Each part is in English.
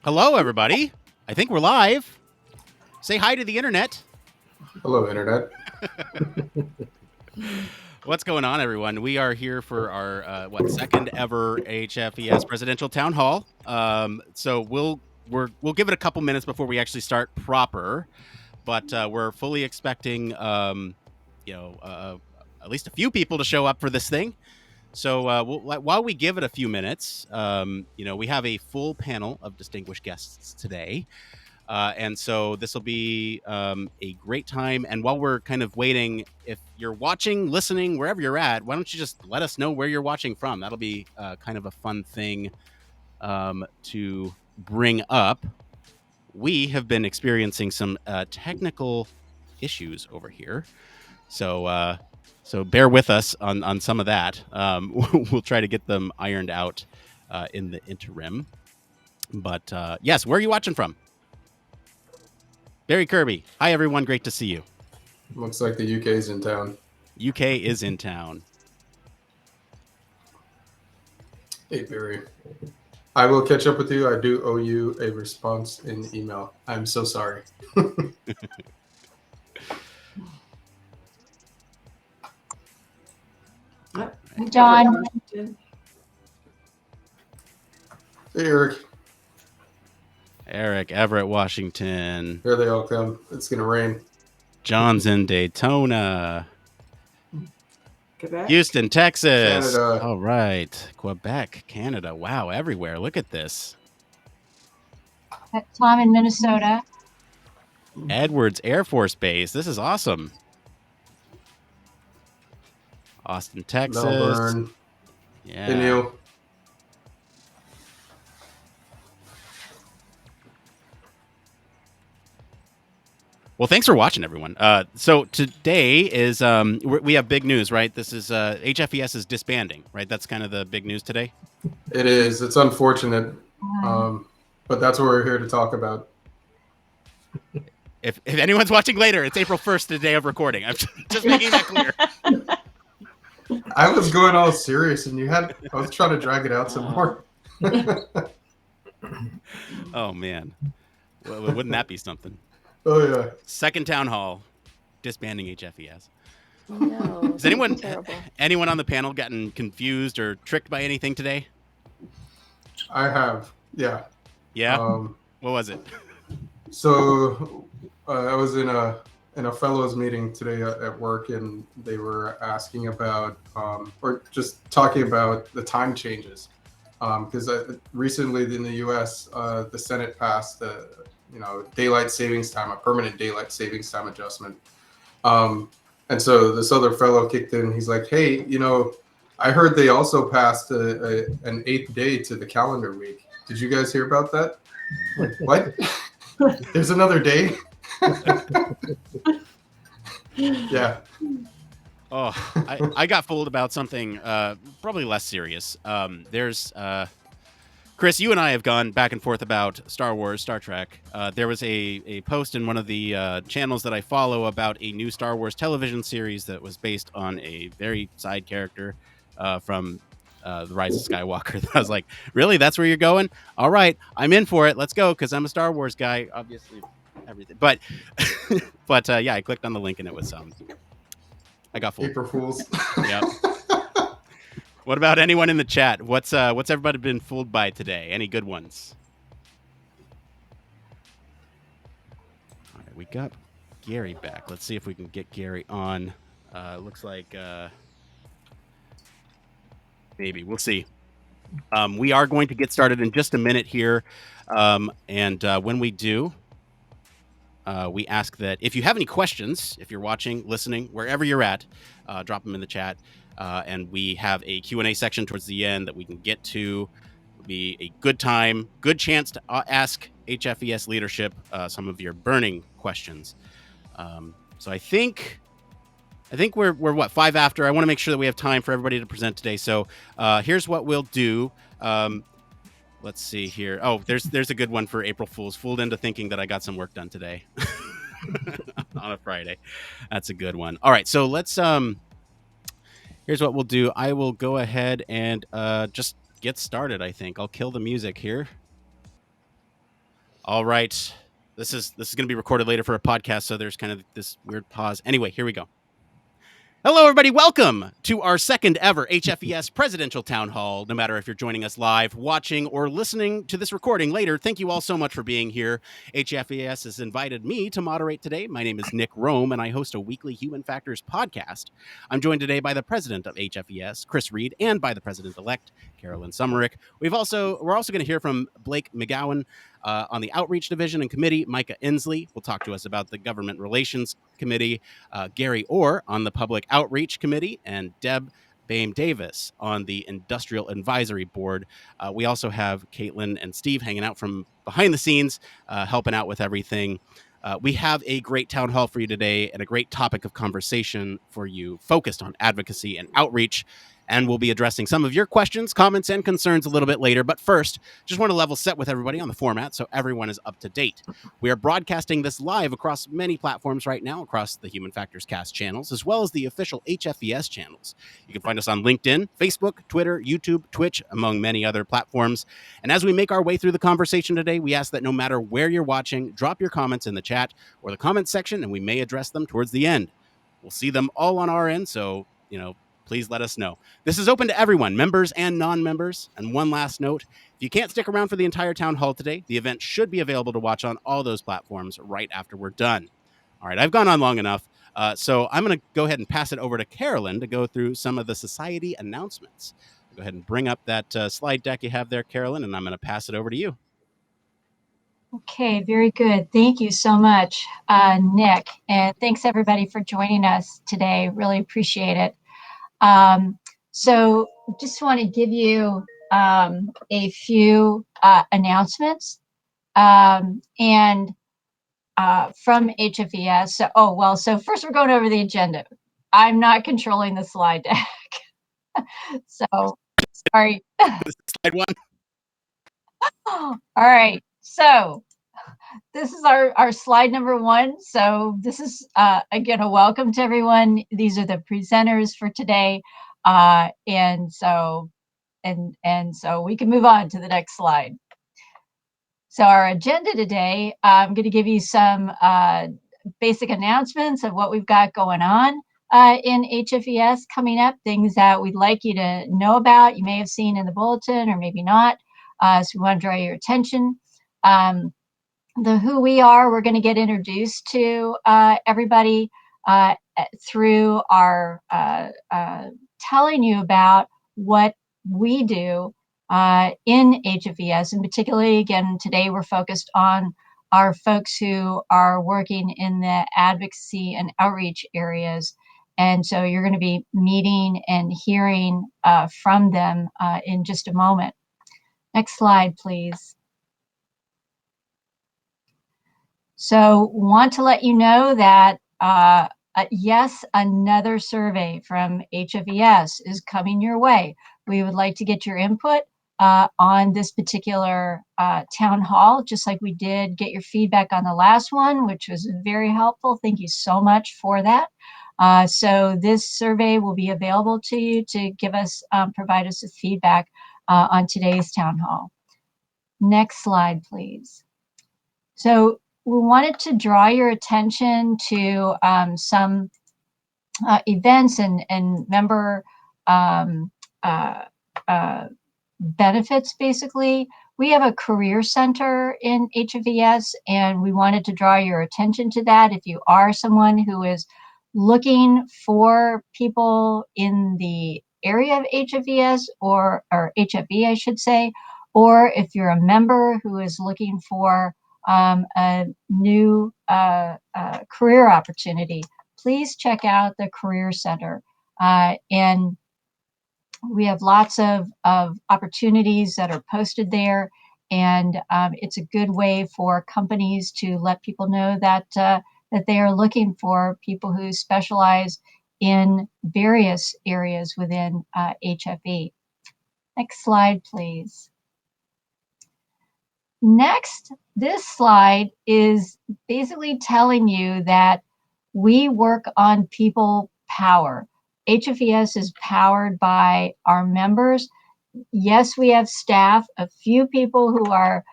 Hello, everybody. I think we're live. Say hi to the internet. Hello, Internet. What's going on, everyone? We are here for our second ever HFES presidential town hall. So we'll give it a couple minutes before we actually start proper, but we're fully expecting you know uh, at least a few people to show up for this thing. So while we give it a few minutes, we have a full panel of distinguished guests today. And so this will be a great time. And while we're kind of waiting, if you're watching, listening, wherever you're at, why don't you just let us know where you're watching from? That'll be kind of a fun thing to bring up. We have been experiencing some technical issues over here. So bear with us on some of that. We'll try to get them ironed out in the interim. But yes, where are you watching from? Barry Kirby. Hi, everyone. Great to see you. Looks like the UK's in town. UK is in town. Hey, Barry. I will catch up with you. I do owe you a response in email. I'm so sorry. John. Hey, Eric. Eric, Everett, Washington. Here they all come. It's going to rain. John's in Daytona. Quebec? Houston, Texas. Canada. All right. Quebec, Canada. Wow, everywhere. Look at this. Tom in Minnesota. Edwards Air Force Base. This is awesome. Austin, Texas. Melbourne. Yeah. Hey, Neil. Well, thanks for watching, everyone. So today is we have big news, right? This is HFES is disbanding, right? That's kind of the big news today. It is. It's unfortunate, but that's what we're here to talk about. If anyone's watching later, it's April 1st, the day of recording. I'm just making that clear. I was going all serious, and I was trying to drag it out some more. Oh, man. Well, wouldn't that be something? Oh, yeah. Second town hall, disbanding HFES. No. Has anyone Terrible. on the panel gotten confused or tricked by anything today? I have. Yeah. Yeah? What was it? So I was in a fellows meeting today at work, and they were asking about or just talking about the time changes, because recently in the U.S. The Senate passed the daylight savings time, a permanent daylight savings time adjustment, and so this other fellow kicked in. He's like, hey, I heard they also passed an 8th day to the calendar week. Did you guys hear about that? Like, what? There's another day? Yeah. Oh, I got fooled about something probably less serious. There's Chris, you and I have gone back and forth about Star Wars, Star Trek. There was a post in one of the channels that I follow about a new Star Wars television series that was based on a very side character from The Rise of Skywalker. I was like, really? That's where you're going? All right, I'm in for it. Let's go, because I'm a Star Wars guy, obviously. Everything, but yeah, I clicked on the link and it was I got fooled. April Fools. Yep. What about anyone in the chat? What's everybody been fooled by today? Any good ones? All right, we got Gary back. Let's see if we can get Gary on. Looks like maybe we'll see. We are going to get started in just a minute here, and when we do, we ask that if you have any questions, if you're watching, listening, wherever you're at, drop them in the chat. And we have a Q&A section towards the end that we can get to. It'll be a good time, good chance to ask HFES leadership some of your burning questions. So I think we're what, 5 after. I want to make sure that we have time for everybody to present today. So here's what we'll do. Let's see here. Oh, there's a good one for April Fools. Fooled into thinking that I got some work done today on a Friday. That's a good one. All right, so let's here's what we'll do. I will go ahead and just get started, I think. I'll kill the music here. All right. This is going to be recorded later for a podcast, so there's kind of this weird pause. Anyway, here we go. Hello, everybody. Welcome to our second ever HFES Presidential Town Hall. No matter if you're joining us live, watching, or listening to this recording later, thank you all so much for being here. HFES has invited me to moderate today. My name is Nick Rome, and I host a weekly Human Factors podcast. I'm joined today by the president of HFES, Chris Reed, and by the president-elect, Carolyn Summerick. We're also going to hear from Blake McGowan on the Outreach Division and Committee. Micah Inslee will talk to us about the Government Relations Committee. Gary Orr on the Public Outreach Committee, and Deb Bame Davis on the Industrial Advisory Board. We also have Caitlin and Steve hanging out from behind the scenes, helping out with everything. We have a great town hall for you today and a great topic of conversation for you focused on advocacy and outreach. And we'll be addressing some of your questions, comments, and concerns a little bit later. But first, just want to level set with everybody on the format so everyone is up to date. We are broadcasting this live across many platforms right now, across the Human Factors Cast channels, as well as the official HFES channels. You can find us on LinkedIn, Facebook, Twitter, YouTube, Twitch, among many other platforms. And as we make our way through the conversation today, we ask that no matter where you're watching, drop your comments in the chat or the comments section, and we may address them towards the end. We'll see them all on our end, so, please let us know. This is open to everyone, members and non-members. And one last note, if you can't stick around for the entire town hall today, the event should be available to watch on all those platforms right after we're done. All right, I've gone on long enough, so I'm going to go ahead and pass it over to Carolyn to go through some of the society announcements. Go ahead and bring up that slide deck you have there, Carolyn, and I'm going to pass it over to you. Okay, very good. Thank you so much, Nick. And thanks everybody for joining us today. Really appreciate it. So just want to give you a few announcements from HFES. So first we're going over the agenda. I'm not controlling the slide deck. So sorry. Slide one. All right. So this is our slide number 1. So this is, again, a welcome to everyone. These are the presenters for today. And so we can move on to the next slide. So our agenda today, I'm going to give you some basic announcements of what we've got going on in HFES coming up, things that we'd like you to know about. You may have seen in the bulletin or maybe not. So we want to draw your attention. The who we are, we're going to get introduced to everybody through our telling you about what we do in HFES, and particularly, again, today we're focused on our folks who are working in the advocacy and outreach areas. And so you're going to be meeting and hearing from them in just a moment. Next slide, please. So want to let you know that, yes, another survey from HFES is coming your way. We would like to get your input on this particular town hall, just like we did get your feedback on the last one, which was very helpful. Thank you so much for that. So this survey will be available to you to give us, provide us with feedback on today's town hall. Next slide, please. So we wanted to draw your attention to some events and member benefits, basically. We have a career center in HFES, and we wanted to draw your attention to that. If you are someone who is looking for people in the area of HFES or HFE, I should say, or if you're a member who is looking for a new career opportunity, please check out the Career Center. And we have lots of opportunities that are posted there. And it's a good way for companies to let people know that, that they are looking for people who specialize in various areas within HFE. Next slide, please. Next, this slide is basically telling you that we work on people power. HFES is powered by our members. Yes, we have staff, a few people who are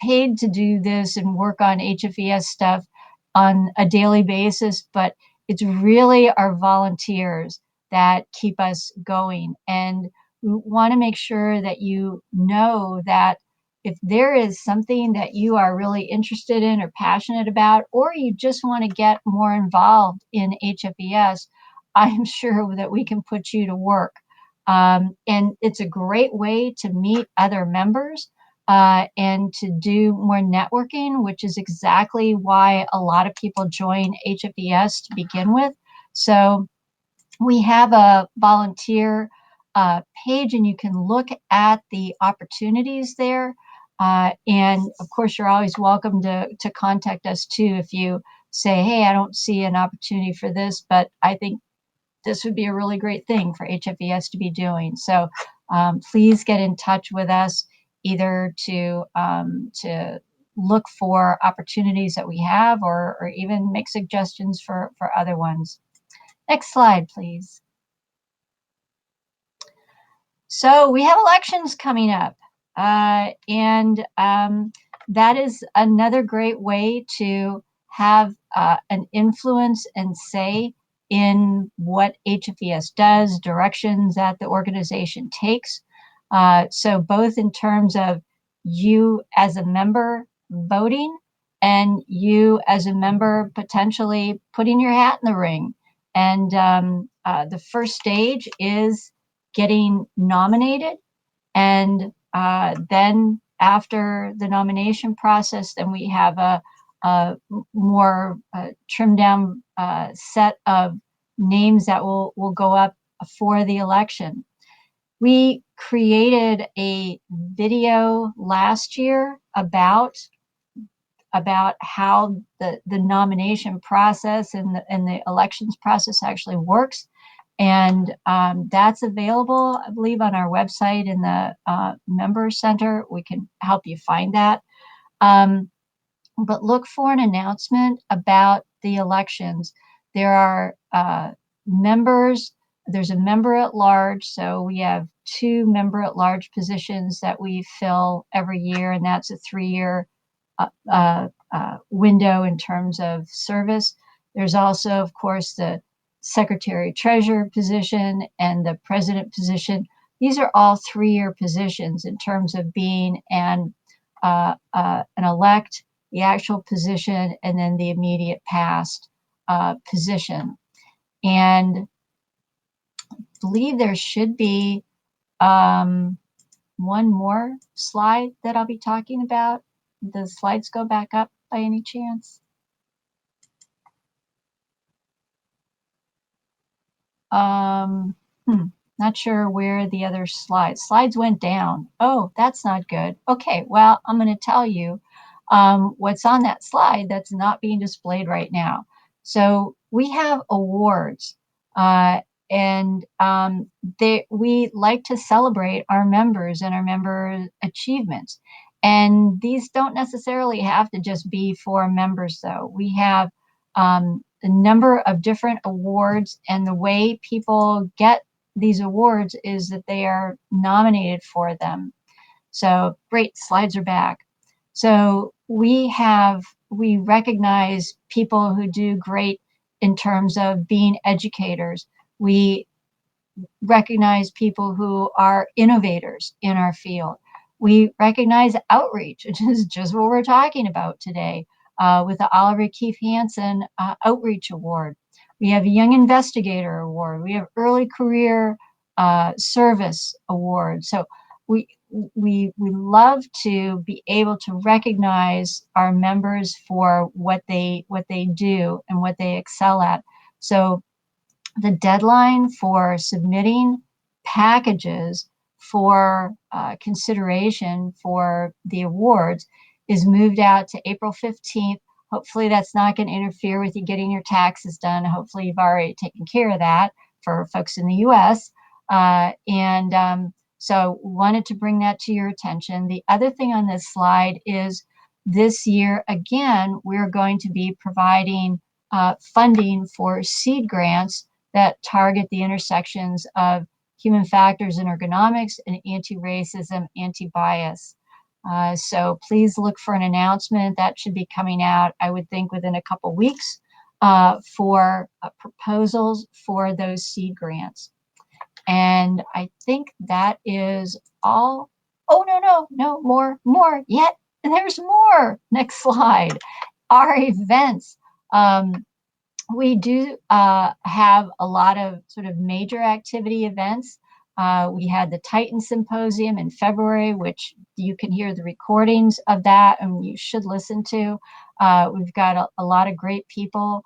paid to do this and work on HFES stuff on a daily basis, but it's really our volunteers that keep us going. And we want to make sure that you know that if there is something that you are really interested in or passionate about, or you just want to get more involved in HFES, I'm sure that we can put you to work. And it's a great way to meet other members and to do more networking, which is exactly why a lot of people join HFES to begin with. So we have a volunteer page, and you can look at the opportunities there. And of course, you're always welcome to contact us too if you say, hey, I don't see an opportunity for this, but I think this would be a really great thing for HFES to be doing. So please get in touch with us either to look for opportunities that we have or even make suggestions for other ones. Next slide, please. So we have elections coming up, and that is another great way to have an influence and say in what HFES does, directions that the organization takes. So both in terms of you as a member voting and you as a member potentially putting your hat in the ring. And the first stage is getting nominated, and then after the nomination process, then we have a more trimmed down set of names that will go up for the election. We created a video last year about how the nomination process and the elections process actually works. And that's available, I believe, on our website in the Member Center. We can help you find that. But look for an announcement about the elections. There are members. There's a member at large. So we have 2 member at large positions that we fill every year, and that's a 3-year window in terms of service. There's also, of course, the Secretary Treasurer position and the President position. These are all 3-year positions in terms of being an elect, the actual position, and then the immediate past position. And I believe there should be one more slide that I'll be talking about. The slides go back up by any chance? Not sure where the other slides went down. Oh, that's not good. Okay, well, I'm going to tell you what's on that slide that's not being displayed right now. So we have awards, and we like to celebrate our members and our member achievements. And these don't necessarily have to just be for members, though. We have a number of different awards, and the way people get these awards is that they are nominated for them. So great, slides are back. So we recognize people who do great in terms of being educators. We recognize people who are innovators in our field. We recognize outreach, which is just what we're talking about today, with the Oliver Keefe Hansen Outreach Award. We have a Young Investigator Award. We have Early Career Service Award. So we love to be able to recognize our members for what they do and what they excel at. So the deadline for submitting packages for consideration for the awards is moved out to April 15th. Hopefully that's not going to interfere with you getting your taxes done. Hopefully you've already taken care of that for folks in the US. So wanted to bring that to your attention. The other thing on this slide is this year, again, we're going to be providing funding for seed grants that target the intersections of human factors and ergonomics and anti-racism, anti-bias. So please look for an announcement that should be coming out, I would think, within a couple weeks for proposals for those seed grants. And I think that is all. Oh, no, more yet. There's more. Next slide. Our events. We do have a lot of sort of major activity events. We had the Titan Symposium in February, which you can hear the recordings of that and you should listen to. We've got a lot of great people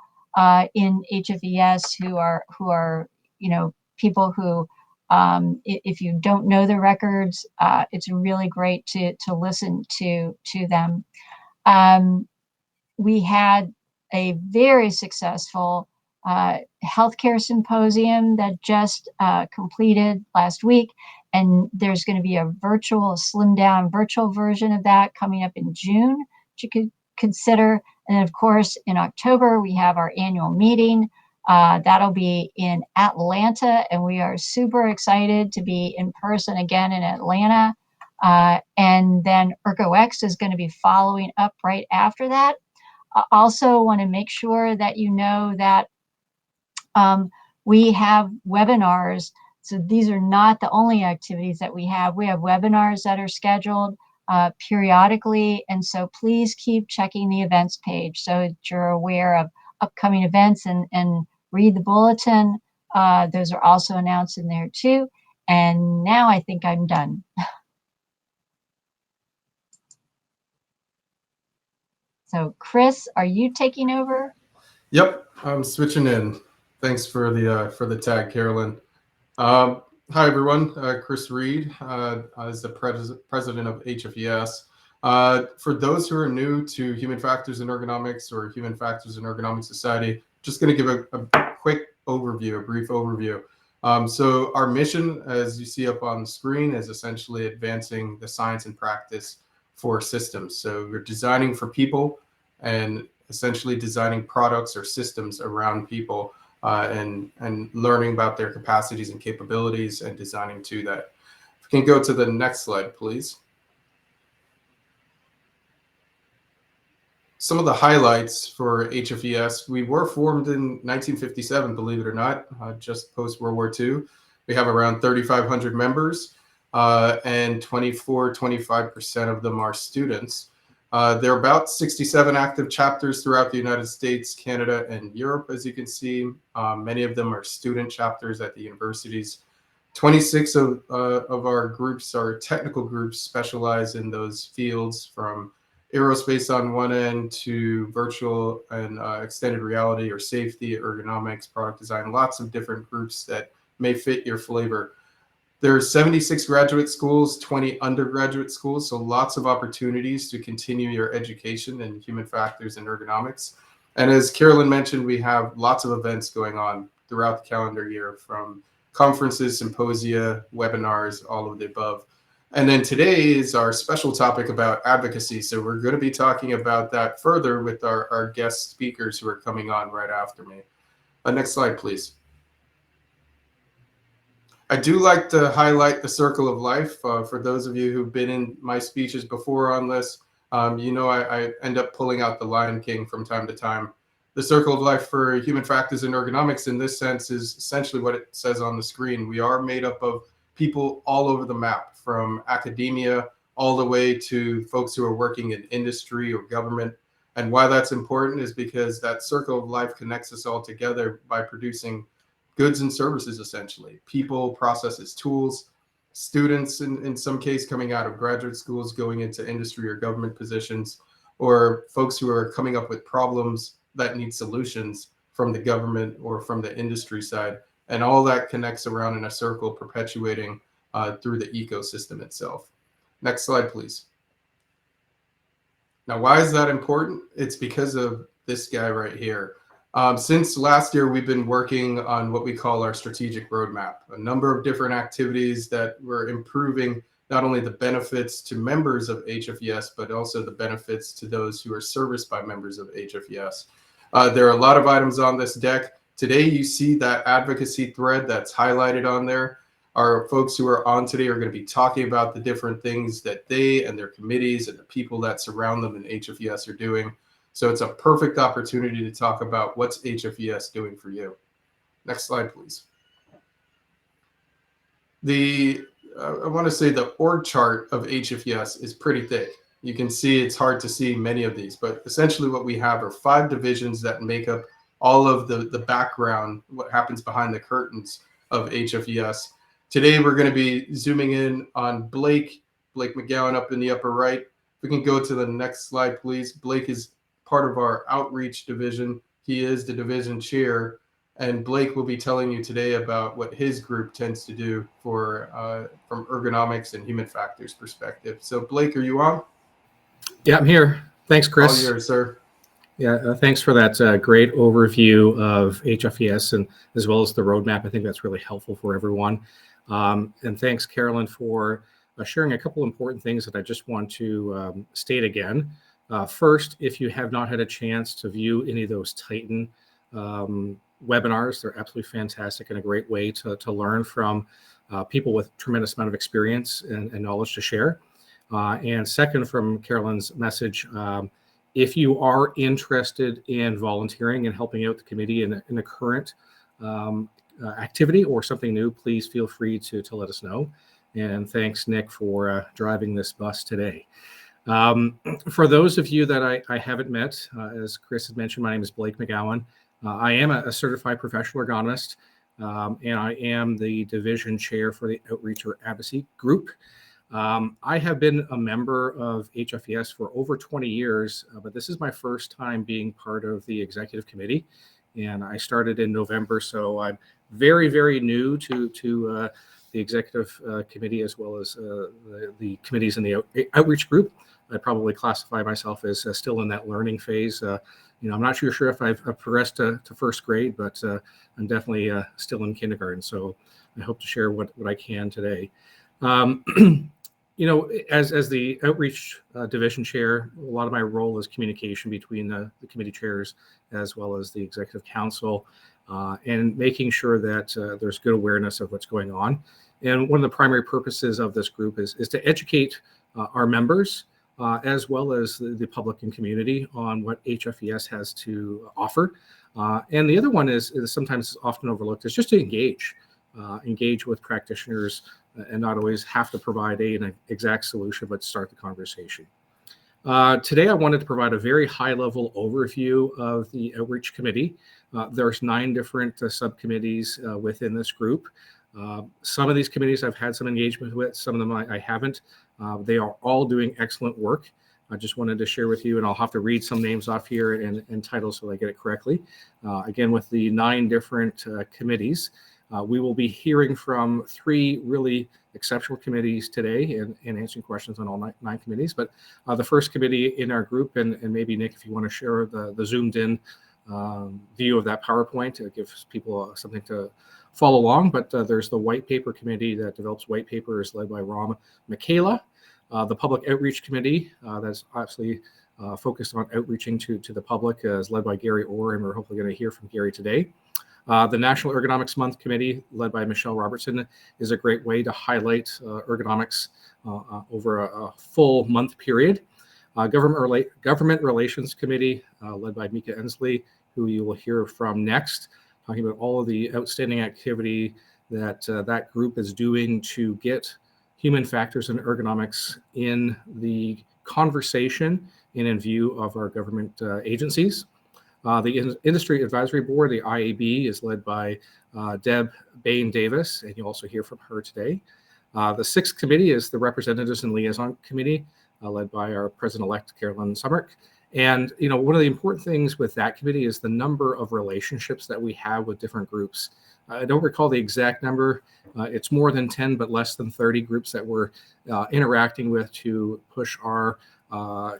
in HFES who are people who, if you don't know the records, it's really great to listen to them. We had a very successful healthcare symposium that just completed last week, and there's going to be a slimmed down virtual version of that coming up in June, which you could consider. And then, of course, in October, we have our annual meeting. That'll be in Atlanta, and we are super excited to be in person again in Atlanta. And then ErgoX is going to be following up right after that. I also want to make sure that you know that we have webinars. So these are not the only activities that we have. We have webinars that are scheduled periodically. And so please keep checking the events page so that you're aware of upcoming events and read the bulletin. Those are also announced in there too. And now I think I'm done. So Chris, are you taking over? Yep, I'm switching in. Thanks for the tag, Carolyn. Hi everyone, Chris Reed is the president of HFES. For those who are new to Human Factors in Ergonomics or Human Factors in Ergonomics Society, just going to give a quick overview, a brief overview. So our mission, as you see up on the screen, is essentially advancing the science and practice for systems. So we're designing for people and essentially designing products or systems around people and learning about their capacities and capabilities and designing to that. If we can go to the next slide, please. Some of the highlights for HFES: we were formed in 1957, believe it or not, just post-World War II. We have around 3,500 members and 25% of them are students. There are about 67 active chapters throughout the United States, Canada, and Europe, as you can see. Many of them are student chapters at the universities. 26 of our groups are technical groups specialized in those fields, from aerospace on one end to virtual and extended reality or safety, ergonomics, product design, lots of different groups that may fit your flavor. There are 76 graduate schools, 20 undergraduate schools, so lots of opportunities to continue your education in human factors and ergonomics. And as Carolyn mentioned, we have lots of events going on throughout the calendar year, from conferences, symposia, webinars, all of the above. And then today is our special topic about advocacy. So we're going to be talking about that further with our guest speakers who are coming on right after me. Next slide, please. I do like to highlight the circle of life. For those of you who've been in my speeches before on this, you know I end up pulling out the Lion King from time to time. The circle of life for human factors and ergonomics in this sense is essentially what it says on the screen. We are made up of people all over the map, from academia all the way to folks who are working in industry or government. And why that's important is because that circle of life connects us all together by producing goods and services, essentially. People, processes, tools, students, in some case coming out of graduate schools, going into industry or government positions, or folks who are coming up with problems that need solutions from the government or from the industry side. And all that connects around in a circle, perpetuating through the ecosystem itself. Next slide, please. Now, why is that important? It's because of this guy right here. Since last year, we've been working on what we call our strategic roadmap, a number of different activities that were improving not only the benefits to members of HFES, but also the benefits to those who are serviced by members of HFES. There are a lot of items on this deck. Today, you see that advocacy thread that's highlighted on there. Our folks who are on today are going to be talking about the different things that they and their committees and the people that surround them in HFES are doing. So it's a perfect opportunity to talk about what's HFES doing for you. Next slide, please. I want to say the org chart of HFES is pretty thick. You can see it's hard to see many of these, but essentially what we have are 5 divisions that make up all of the background, what happens behind the curtains of HFES. Today, we're going to be zooming in on Blake McGowan up in the upper right. If we can go to the next slide, please. Blake is part of our outreach division. He is the division chair. And Blake will be telling you today about what his group tends to do for from ergonomics and human factors perspective. So Blake, are you on? Yeah, I'm here. Thanks, Chris. All yours, sir. Yeah, thanks for that great overview of HFES and as well as the roadmap. I think that's really helpful for everyone. And thanks, Carolyn, for sharing a couple important things that I just want to state again. First, if you have not had a chance to view any of those Titan webinars, they're absolutely fantastic and a great way to learn from people with tremendous amount of experience and knowledge to share. And second, from Carolyn's message, if you are interested in volunteering and helping out the committee in a current activity or something new, please feel free to let us know. And thanks, Nick, for driving this bus today. For those of you that I haven't met, as Chris had mentioned, my name is Blake McGowan. I am a certified professional ergonomist, and I am the division chair for the Outreach or Advocacy Group. I have been a member of HFES for over 20 years, but this is my first time being part of the executive committee, and I started in November, so I'm very, very new to the executive committee as well as the committees in the outreach group. I'd probably classify myself as still in that learning phase. I'm not sure if I've progressed to first grade, but I'm definitely still in kindergarten, so I hope to share what I can today. As the outreach division chair, a lot of my role is communication between the committee chairs as well as the executive council, and making sure that there's good awareness of what's going on. And one of the primary purposes of this group is to educate our members as well as the public and community on what HFES has to offer. And the other one is sometimes often overlooked, is just to engage with practitioners and not always have to provide an exact solution, but start the conversation. Today, I wanted to provide a very high-level overview of the Outreach Committee. There's 9 different subcommittees within this group. Some of these committees I've had some engagement with, some of them I haven't. They are all doing excellent work. I just wanted to share with you, and I'll have to read some names off here and titles so I get it correctly. Again, with the 9 different committees, we will be hearing from 3 really exceptional committees today and answering questions on all 9 committees. But the first committee in our group, and maybe Nick, if you want to share the zoomed in view of that PowerPoint, it gives people something to follow along. But there's the White Paper Committee that develops white papers led by Ram Michaela. The Public Outreach Committee that's obviously focused on outreaching to the public is led by Gary Orr, and we're hopefully going to hear from Gary today. The National Ergonomics Month Committee, led by Michelle Robertson, is a great way to highlight ergonomics over a full month period. Government Relations Committee, led by Mika Ensley, who you will hear from next, talking about all of the outstanding activity that that group is doing to get human factors and ergonomics in the conversation and in view of our government agencies. The Industry Advisory Board, the IAB, is led by Deb Bain-Davis, and you'll also hear from her today. The 6th committee is the Representatives and Liaison Committee, led by our President-elect, Carolyn Summerk. And, one of the important things with that committee is the number of relationships that we have with different groups. I don't recall the exact number. It's more than 10, but less than 30 groups that we're interacting with to push our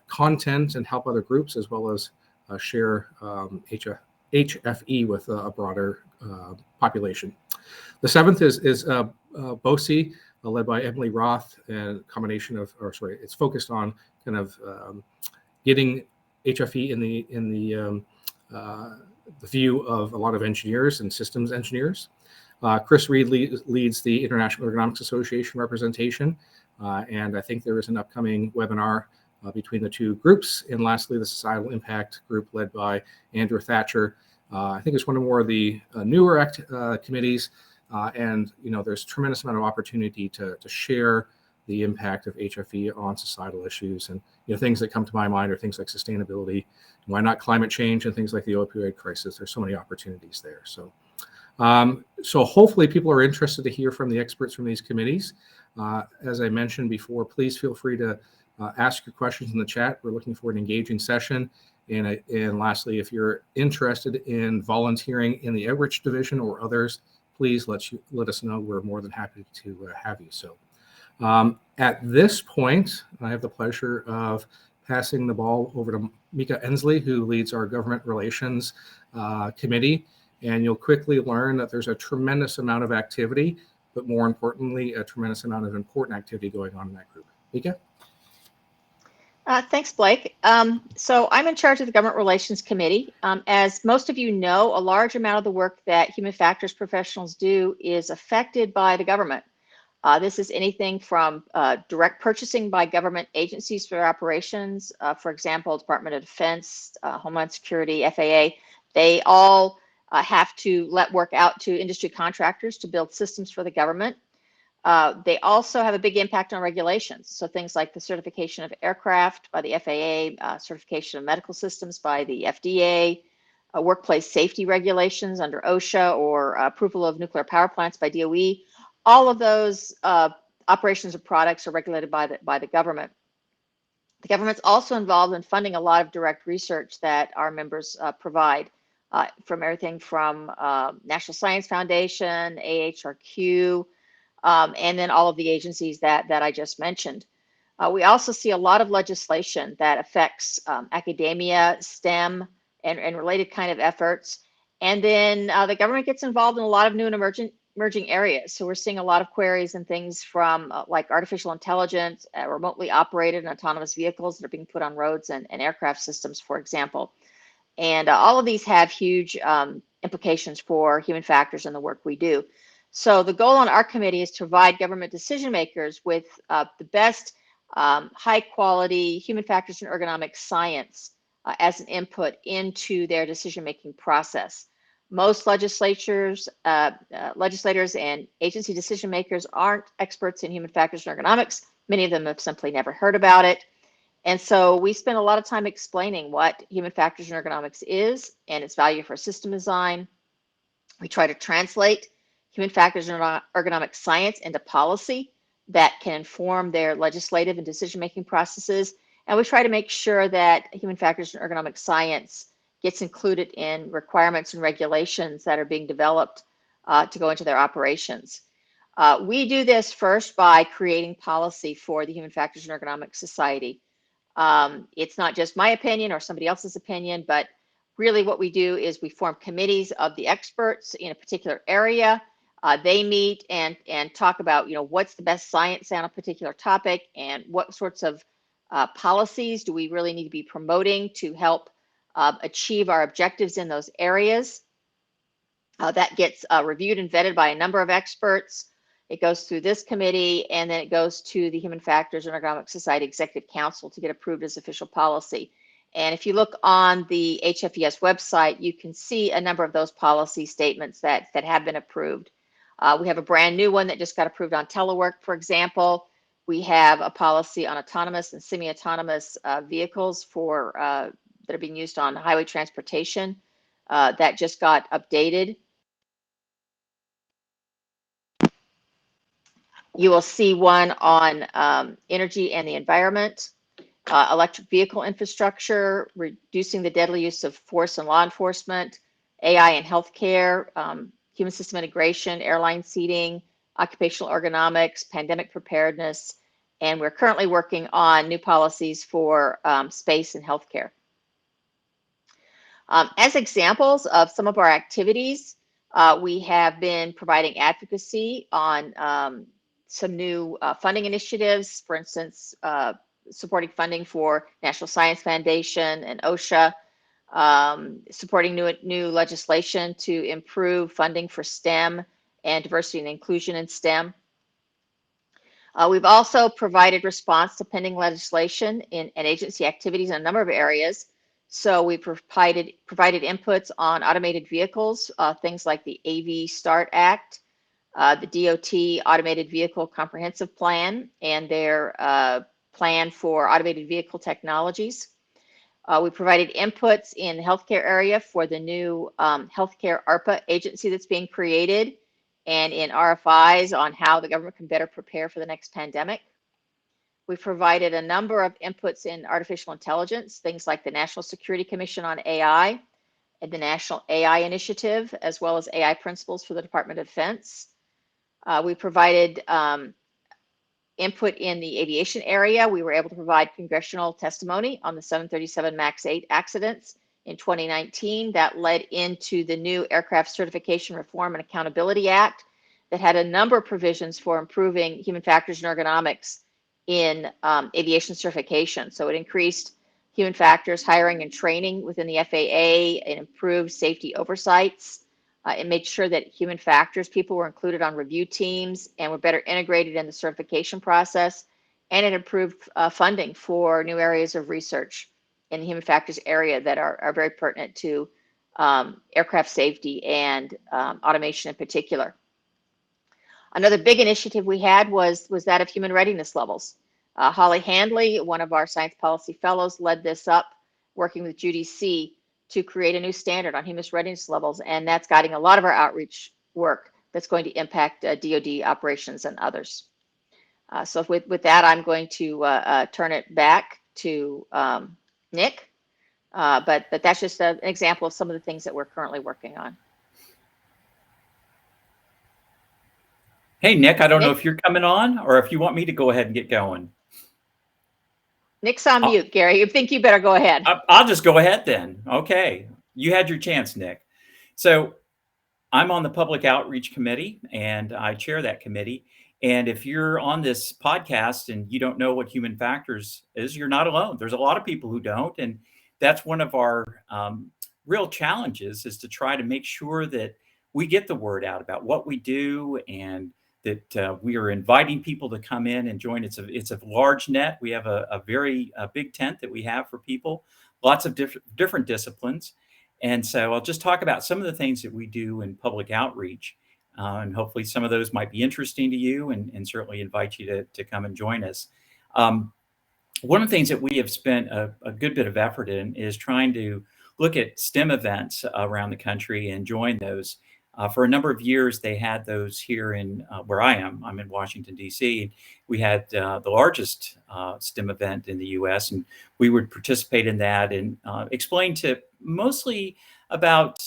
content and help other groups, as well as share HFE with a broader population. The 7th is BOCE, led by Emily Roth, and a combination of, it's focused on kind of getting HFE in the view of a lot of engineers and systems engineers. Chris Reed leads the International Ergonomics Association representation, and I think there is an upcoming webinar between the two groups. And lastly, the Societal Impact Group led by Andrew Thatcher. I think it's one of more of the newer committees, and there's a tremendous amount of opportunity to share the impact of HFE on societal issues. And things that come to my mind are things like sustainability, why not climate change, and things like the opioid crisis. There's so many opportunities there. So hopefully people are interested to hear from the experts from these committees. As I mentioned before, please feel free to ask your questions in the chat. We're looking for an engaging session. And lastly, if you're interested in volunteering in the outreach division or others, please let us know. We're more than happy to have you. So at this point, I have the pleasure of passing the ball over to Mika Ensley, who leads our Government Relations Committee. And you'll quickly learn that there's a tremendous amount of activity, but more importantly, a tremendous amount of important activity going on in that group. Mika? Thanks, Blake. So I'm in charge of the Government Relations Committee. As most of you know, a large amount of the work that human factors professionals do is affected by the government. This is anything from direct purchasing by government agencies for their operations. For example, Department of Defense, Homeland Security, FAA, they all have to let work out to industry contractors to build systems for the government. They also have a big impact on regulations. So things like the certification of aircraft by the FAA, certification of medical systems by the FDA, workplace safety regulations under OSHA, or approval of nuclear power plants by DOE. All of those operations or products are regulated by the government. The government's also involved in funding a lot of direct research that our members provide. From everything from National Science Foundation, AHRQ, and then all of the agencies that I just mentioned. We also see a lot of legislation that affects academia, STEM, and related kind of efforts. And then the government gets involved in a lot of new and emerging areas. So we're seeing a lot of queries and things from like artificial intelligence, remotely operated and autonomous vehicles that are being put on roads and aircraft systems, for example. And all of these have huge implications for human factors and the work we do. So the goal on our committee is to provide government decision makers with the best high quality human factors and ergonomic science as an input into their decision-making process. Most legislators and agency decision makers aren't experts in human factors and ergonomics. Many of them have simply never heard about it. And so we spend a lot of time explaining what human factors and ergonomics is and its value for system design. We try to translate human factors and ergonomic science into policy that can inform their legislative and decision-making processes. And we try to make sure that human factors and ergonomic science gets included in requirements and regulations that are being developed to go into their operations. We do this first by creating policy for the Human Factors and Ergonomics Society. It's not just my opinion or somebody else's opinion, but really what we do is we form committees of the experts in a particular area. They meet and talk about, what's the best science on a particular topic and what sorts of policies do we really need to be promoting to help achieve our objectives in those areas. That gets reviewed and vetted by a number of experts. It goes through this committee, and then it goes to the Human Factors and Ergonomics Society Executive Council to get approved as official policy. And if you look on the HFES website, you can see a number of those policy statements that have been approved. We have a brand new one that just got approved on telework, for example. We have a policy on autonomous and semi-autonomous vehicles that are being used on highway transportation that just got updated. You will see one on energy and the environment, electric vehicle infrastructure, reducing the deadly use of force in law enforcement, AI in healthcare, human system integration, airline seating, occupational ergonomics, pandemic preparedness, and we're currently working on new policies for space and healthcare. As examples of some of our activities, we have been providing advocacy on some new funding initiatives, for instance, supporting funding for National Science Foundation and OSHA, supporting new legislation to improve funding for STEM and diversity and inclusion in STEM. We've also provided response to pending legislation and agency activities in a number of areas. So we provided inputs on automated vehicles, things like the AV START Act, the DOT Automated Vehicle Comprehensive Plan, and their plan for automated vehicle technologies. We provided inputs in the healthcare area for the new healthcare ARPA agency that's being created, and in RFIs on how the government can better prepare for the next pandemic. We provided a number of inputs in artificial intelligence, things like the National Security Commission on AI and the National AI Initiative, as well as AI principles for the Department of Defense. We provided input in the aviation area. We were able to provide congressional testimony on the 737 MAX 8 accidents in 2019 that led into the new Aircraft Certification Reform and Accountability Act that had a number of provisions for improving human factors and ergonomics in aviation certification. So it increased human factors hiring and training within the FAA, it improved safety oversights. It made sure that human factors people were included on review teams and were better integrated in the certification process. And it improved funding for new areas of research in the human factors area that are very pertinent to aircraft safety and automation in particular. Another big initiative we had was that of human readiness levels. Holly Handley, one of our science policy fellows, led this up, working with Judy C. to create a new standard on human readiness levels, and that's guiding a lot of our outreach work that's going to impact DoD operations and others. So with that, I'm going to turn it back to Nick, but that's just an example of some of the things that we're currently working on. Hey, Nick, I don't know Nick? if you're coming on or if you want me to go ahead and get going. Nick's on mute, Gary. You think you better go ahead. I'll just go ahead then. Okay. You had your chance, Nick. So I'm on the Public Outreach Committee, and I chair that committee. And if you're on this podcast and you don't know what human factors is, you're not alone. There's a lot of people who don't. And that's one of our real challenges, is to try to make sure that we get the word out about what we do, and that we are inviting people to come in and join. It's a large net. We have a very big tent that we have for people, lots of different disciplines. And so I'll just talk about some of the things that we do in public outreach. And hopefully some of those might be interesting to you, and certainly invite you to come and join us. One of the things that we have spent a good bit of effort in is trying to look at STEM events around the country and join those. For a number of years, they had those here in where I am. I'm in Washington, D.C. We had the largest STEM event in the U.S., and we would participate in that and explain to mostly about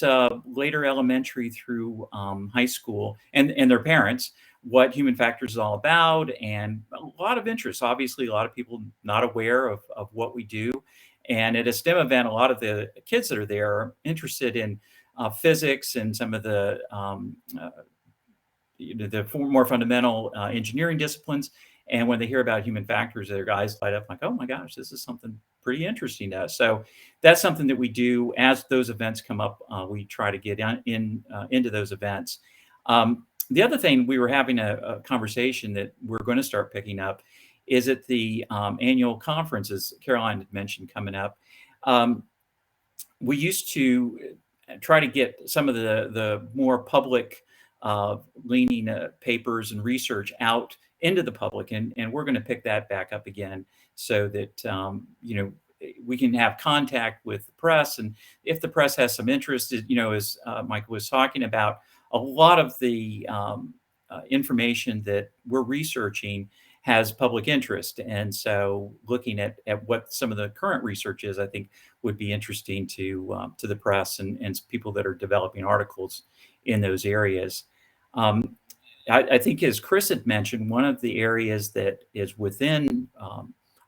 later elementary through high school and their parents what human factors is all about, and a lot of interest. Obviously, a lot of people not aware of what we do. And at a STEM event, a lot of the kids that are there are interested in physics and some of the more fundamental engineering disciplines. And when they hear about human factors, their eyes light up like, oh my gosh, this is something pretty interesting to us. So that's something that we do as those events come up. We try to get into those events. The other thing, we were having a conversation that we're going to start picking up is at the annual conferences Caroline had mentioned coming up. We used to try to get some of the more public leaning papers and research out into the public, and we're going to pick that back up again, so that we can have contact with the press. And if the press has some interest, as Michael was talking about, a lot of the information that we're researching has public interest. And so looking at what some of the current research is, I think would be interesting to the press and people that are developing articles in those areas. I think, as Chris had mentioned, one of the areas that is within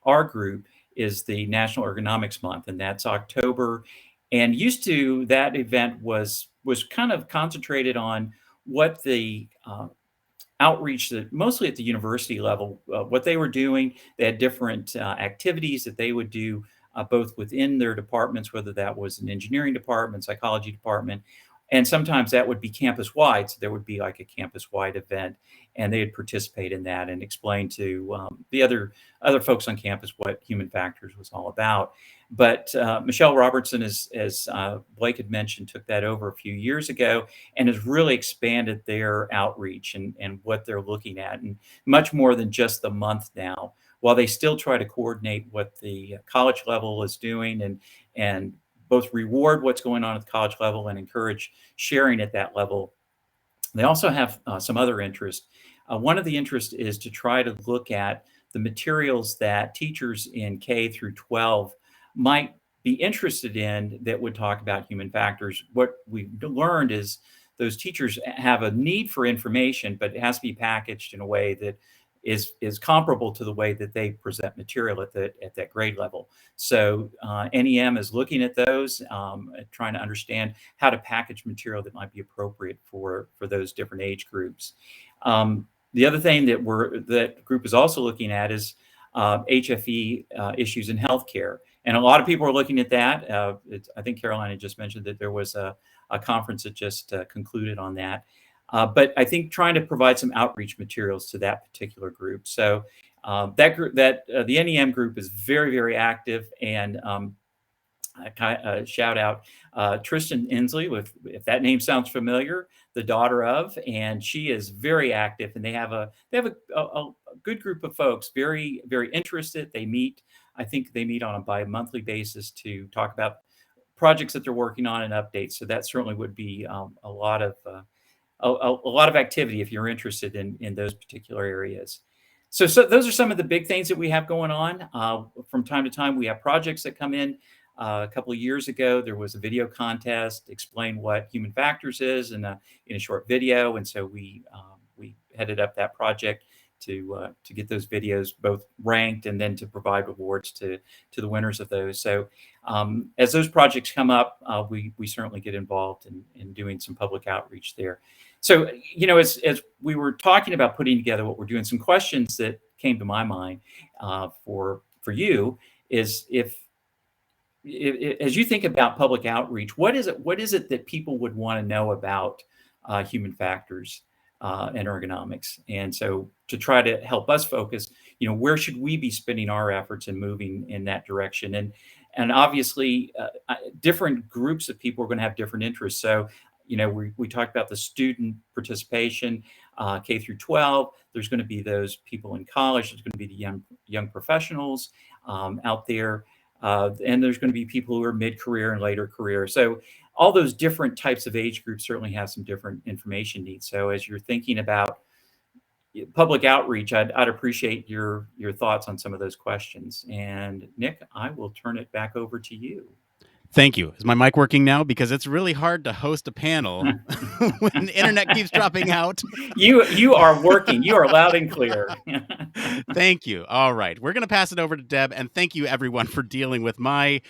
our group is the National Ergonomics Month, and that's October. And used to, that event was kind of concentrated on what the outreach, that mostly at the university level, what they were doing. They had different activities that they would do both within their departments, whether that was an engineering department, psychology department, And sometimes that would be campus-wide, so there would be like a campus-wide event, and they'd participate in that and explain to the other folks on campus what human factors was all about. But Michelle Robertson, as Blake had mentioned, took that over a few years ago and has really expanded their outreach and what they're looking at, and much more than just the month now. While they still try to coordinate what the college level is doing and both reward what's going on at the college level and encourage sharing at that level, they also have some other interest. One of the interests is to try to look at the materials that teachers in K through 12 might be interested in that would talk about human factors. What we've learned is those teachers have a need for information, but it has to be packaged in a way that is comparable to the way that they present material at that grade level. So NEM is looking at those, trying to understand how to package material that might be appropriate for those different age groups. The other thing that group is also looking at is HFE issues in healthcare. And a lot of people are looking at that. I think Carolina just mentioned that there was a conference that just concluded on that. But I think trying to provide some outreach materials to that particular group. So that group, the NEM group is very, very active. And shout out Tristan Inslee, if that name sounds familiar, the daughter of, and she is very active. And they have a good group of folks, very, very interested. I think they meet on a bi-monthly basis to talk about projects that they're working on and updates. So that certainly would be a lot of activity if you're interested in those particular areas. So those are some of the big things that we have going on. From time to time, we have projects that come in. A couple of years ago, there was a video contest, explain what human factors is in a short video. And so we headed up that project to get those videos both ranked and then to provide rewards to the winners of those. So as those projects come up, we certainly get involved in doing some public outreach there. So, as we were talking about putting together what we're doing, some questions that came to my mind for you is as you think about public outreach, what is it that people would want to know about human factors and ergonomics? And so to try to help us focus, where should we be spending our efforts and moving in that direction? And obviously, different groups of people are going to have different interests. So, we talked about the student participation, K through 12. There's going to be those people in college. There's going to be the young professionals out there. And there's going to be people who are mid-career and later career. So all those different types of age groups certainly have some different information needs. So as you're thinking about public outreach, I'd appreciate your thoughts on some of those questions. And Nick, I will turn it back over to you. Thank you. Is my mic working now? Because it's really hard to host a panel when the internet keeps dropping out. You are working. You are loud and clear. Thank you. All right. We're going to pass it over to Deb. And thank you, everyone, for dealing with my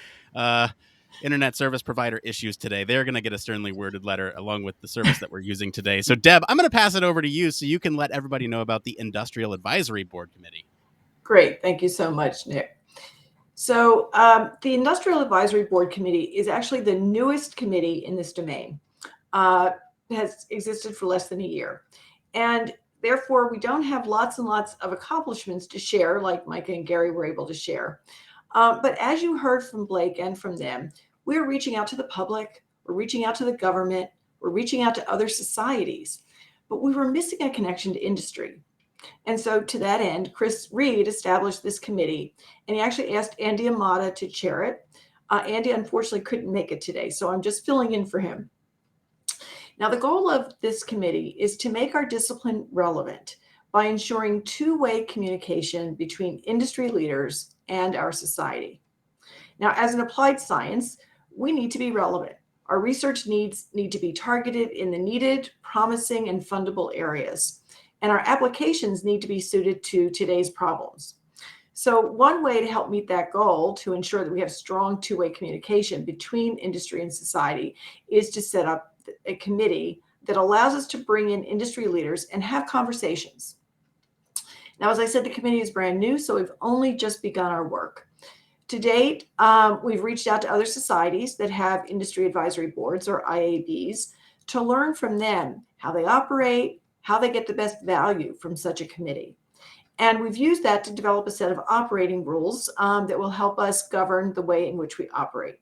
internet service provider issues today. They're going to get a sternly worded letter along with the service that we're using today. So, Deb, I'm going to pass it over to you so you can let everybody know about the Industrial Advisory Board Committee. Great. Thank you so much, Nick. So the Industrial Advisory Board Committee is actually the newest committee in this domain. Has existed for less than a year. And therefore, we don't have lots and lots of accomplishments to share like Micah and Gary were able to share. But as you heard from Blake and from them, we're reaching out to the public, we're reaching out to the government, we're reaching out to other societies. But we were missing a connection to industry. And so to that end, Chris Reed established this committee, and he actually asked Andy Amata to chair it. Andy unfortunately couldn't make it today, so I'm just filling in for him. Now, the goal of this committee is to make our discipline relevant by ensuring two-way communication between industry leaders and our society. Now, as an applied science, we need to be relevant. Our research needs need to be targeted in the needed, promising, and fundable areas. And our applications need to be suited to today's problems. So one way to help meet that goal, to ensure that we have strong two-way communication between industry and society, is to set up a committee that allows us to bring in industry leaders and have conversations. Now, as I said, the committee is brand new, so we've only just begun our work. To date, we've reached out to other societies that have industry advisory boards, or IABs, to learn from them how they operate, how they get the best value from such a committee. And we've used that to develop a set of operating rules that will help us govern the way in which we operate.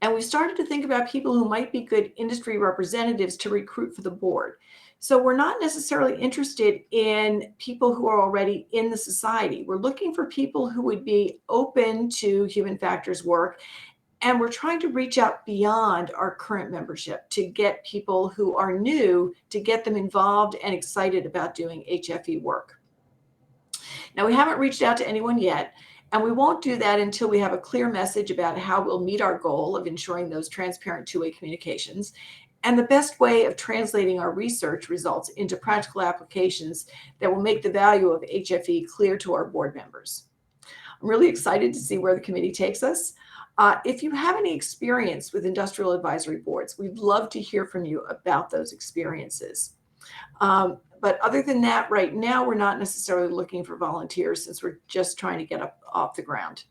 And we started to think about people who might be good industry representatives to recruit for the board. So we're not necessarily interested in people who are already in the society. We're looking for people who would be open to human factors work. And we're trying to reach out beyond our current membership to get people who are new, to get them involved and excited about doing HFE work. Now, we haven't reached out to anyone yet, and we won't do that until we have a clear message about how we'll meet our goal of ensuring those transparent two-way communications and the best way of translating our research results into practical applications that will make the value of HFE clear to our board members. I'm really excited to see where the committee takes us. If you have any experience with industrial advisory boards, we'd love to hear from you about those experiences. But other than that, right now, we're not necessarily looking for volunteers since we're just trying to get up off the ground.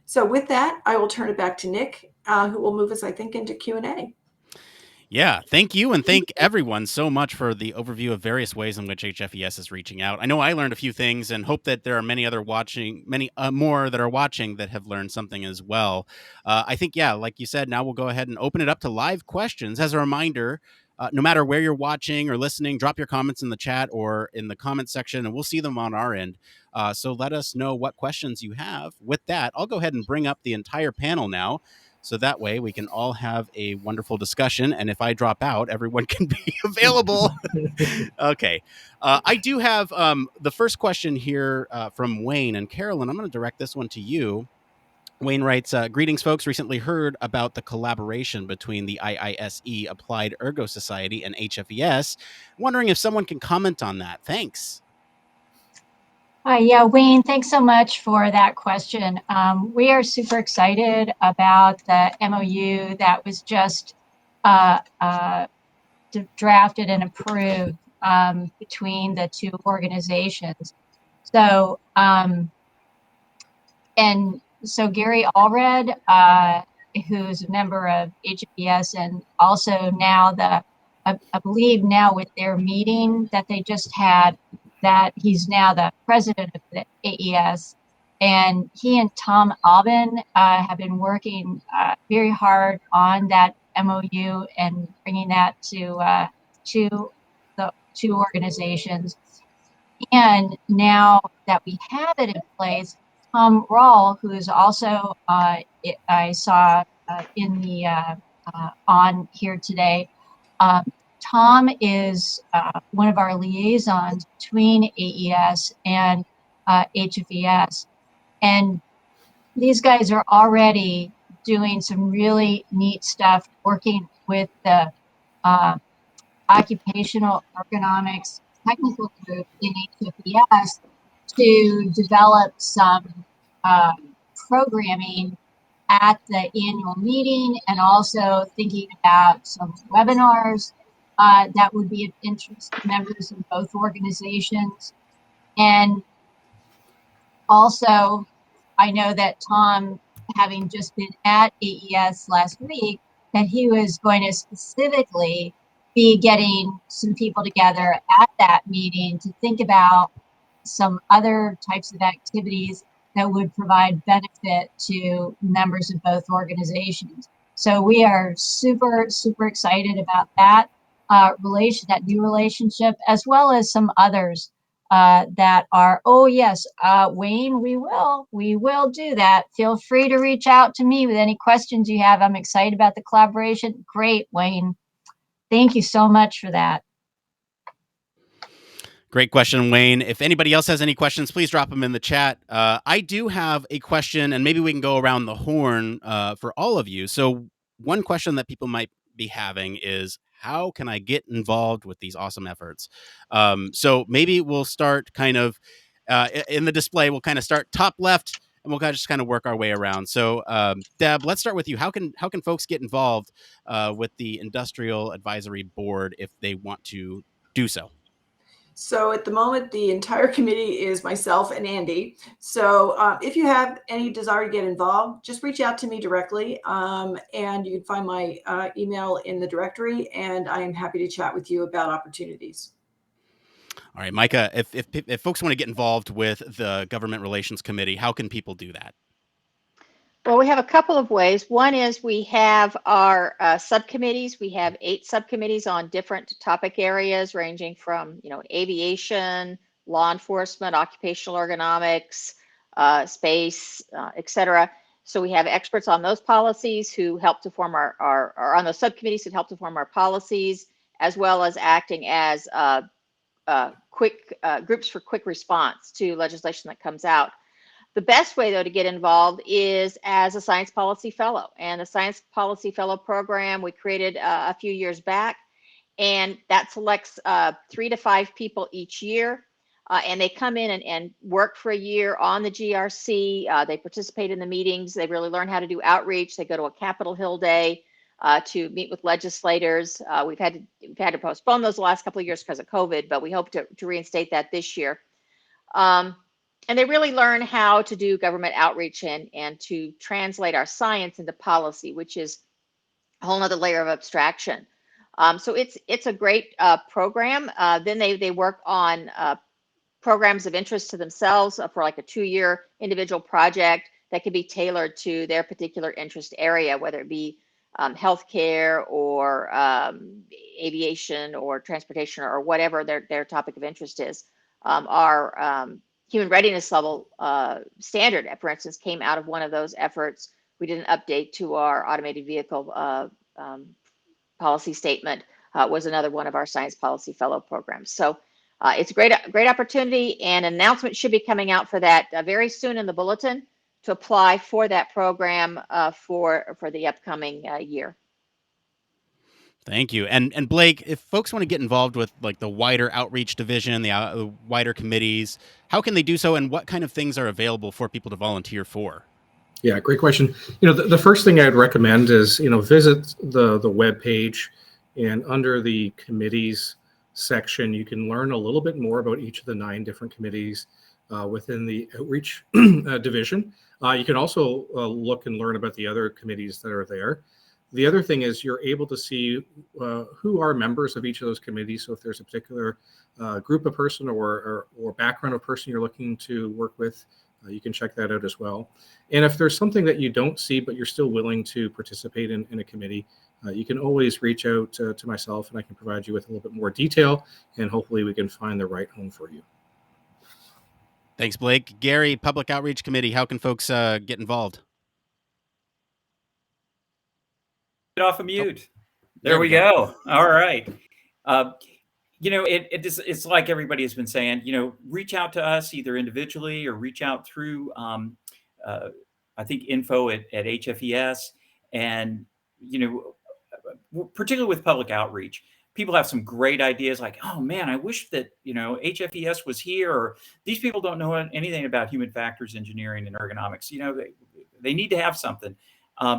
So with that, I will turn it back to Nick, who will move us, I think, into Q&A. Yeah, thank you, and thank everyone so much for the overview of various ways in which HFES is reaching out. I know I learned a few things, and hope that there are many more that are watching that have learned something as well. I think, yeah, like you said, now we'll go ahead and open it up to live questions. As a reminder, no matter where you're watching or listening, drop your comments in the chat or in the comment section, and we'll see them on our end. So let us know what questions you have. With that, I'll go ahead and bring up the entire panel now. So that way we can all have a wonderful discussion. And if I drop out, everyone can be available. Okay. I do have the first question here from Wayne. And Carolyn, I'm going to direct this one to you. Wayne writes, greetings, folks. Recently heard about the collaboration between the IISE Applied Ergo Society and HFES. Wondering if someone can comment on that. Thanks. Yeah, Wayne, thanks so much for that question. We are super excited about the MOU that was just drafted and approved between the two organizations. So, Gary Allred, who's a member of HFES, and also now I believe now with their meeting that they just had, that he's now the president of the AES, and he and Tom Albin have been working very hard on that MOU and bringing that to the two organizations. And now that we have it in place, Tom Rawl, who is also I saw in the on here today. Tom is one of our liaisons between AES and HFES. And these guys are already doing some really neat stuff, working with the occupational ergonomics technical group in HFES to develop some programming at the annual meeting, and also thinking about some webinars that would be of interest to members of both organizations. And also, I know that Tom, having just been at AES last week, that he was going to specifically be getting some people together at that meeting to think about some other types of activities that would provide benefit to members of both organizations. So we are super, super excited about that that new relationship, as well as some others that are, oh yes, Wayne, we will do that. Feel free to reach out to me with any questions you have. I'm excited about the collaboration. Great, Wayne. Thank you so much for that. Great question, Wayne. If anybody else has any questions, please drop them in the chat. I do have a question, and maybe we can go around the horn for all of you. So one question that people might be having is, how can I get involved with these awesome efforts? So maybe we'll start kind of in the display. We'll kind of start top left, and we'll just kind of work our way around. So Deb, let's start with you. How can folks get involved with the Industrial Advisory Board if they want to do so? So at the moment, the entire committee is myself and Andy. So if you have any desire to get involved, just reach out to me directly. And you can find my email in the directory, and I am happy to chat with you about opportunities. All right, Micah, if folks want to get involved with the Government Relations Committee, how can people do that? Well, we have a couple of ways. One is we have our subcommittees. We have 8 subcommittees on different topic areas, ranging from, aviation, law enforcement, occupational ergonomics, space, et cetera. So we have experts on those policies who help to form or on those subcommittees who help to form our policies, as well as acting as quick groups for quick response to legislation that comes out. The best way, though, to get involved is as a Science Policy Fellow. And the Science Policy Fellow program we created a few years back, and that selects 3 to 5 people each year. And they come in and work for a year on the GRC. They participate in the meetings. They really learn how to do outreach. They go to a Capitol Hill day to meet with legislators. We've had to postpone those the last couple of years because of COVID, but we hope to reinstate that this year. And they really learn how to do government outreach and to translate our science into policy, which is a whole nother layer of abstraction. So it's a great program. Then they work on programs of interest to themselves for like a 2-year individual project that can be tailored to their particular interest area, whether it be healthcare or aviation or transportation or whatever their topic of interest is. Our human readiness level standard, for instance, came out of one of those efforts. We did an update to our automated vehicle policy statement, was another one of our Science Policy Fellow programs. So it's a great opportunity, and an announcement should be coming out for that very soon in the bulletin to apply for that program for the upcoming year. Thank you. And Blake, if folks want to get involved with like the wider outreach division, the wider committees, how can they do so, and what kind of things are available for people to volunteer for? Yeah, great question. The first thing I'd recommend is, visit the web page, and under the committees section, you can learn a little bit more about each of the 9 different committees within the outreach division. You can also look and learn about the other committees that are there. The other thing is you're able to see who are members of each of those committees. So if there's a particular group of person or background of person you're looking to work with, you can check that out as well. And if there's something that you don't see, but you're still willing to participate in a committee, you can always reach out to myself, and I can provide you with a little bit more detail, and hopefully we can find the right home for you. Thanks, Blake. Gary, Public Outreach Committee, how can folks get involved? Get off of mute. There we go. All right. It's like everybody has been saying, reach out to us either individually or reach out through, I think, info at HFES. And, particularly with public outreach, people have some great ideas like, oh man, I wish that, HFES was here, or these people don't know anything about human factors engineering and ergonomics. They need to have something.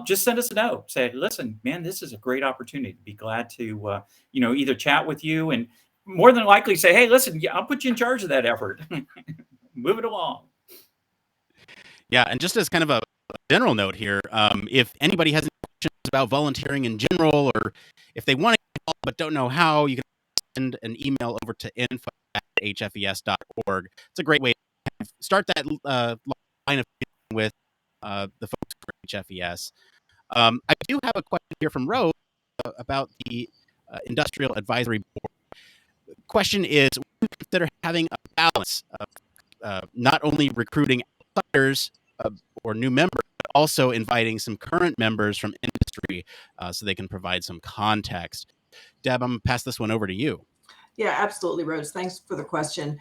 Just send us a note. Say, listen, man, this is a great opportunity. Be glad to, either chat with you, and more than likely say, hey, listen, I'll put you in charge of that effort. Move it along. Yeah, and just as kind of a general note here, if anybody has any questions about volunteering in general, or if they want to get involved but don't know how, you can send an email over to info@hfes.org. It's a great way to start that line of with the folks for HFES. I do have a question here from Rose about the Industrial Advisory Board. The question is, would you consider having a balance of not only recruiting outsiders or new members, but also inviting some current members from industry so they can provide some context? Deb, I'm going to pass this one over to you. Yeah, absolutely, Rose. Thanks for the question.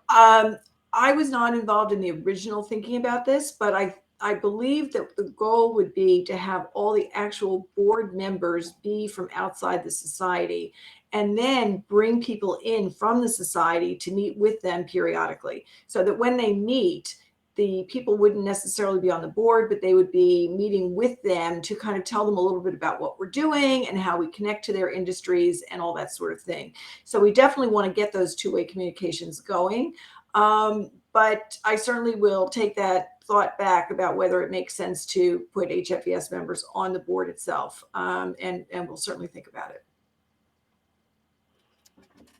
I was not involved in the original thinking about this, but I believe that the goal would be to have all the actual board members be from outside the society, and then bring people in from the society to meet with them periodically, so that when they meet, the people wouldn't necessarily be on the board, but they would be meeting with them to kind of tell them a little bit about what we're doing and how we connect to their industries and all that sort of thing. So we definitely want to get those two-way communications going. But I certainly will take that thought back about whether it makes sense to put HFES members on the board itself. And we'll certainly think about it.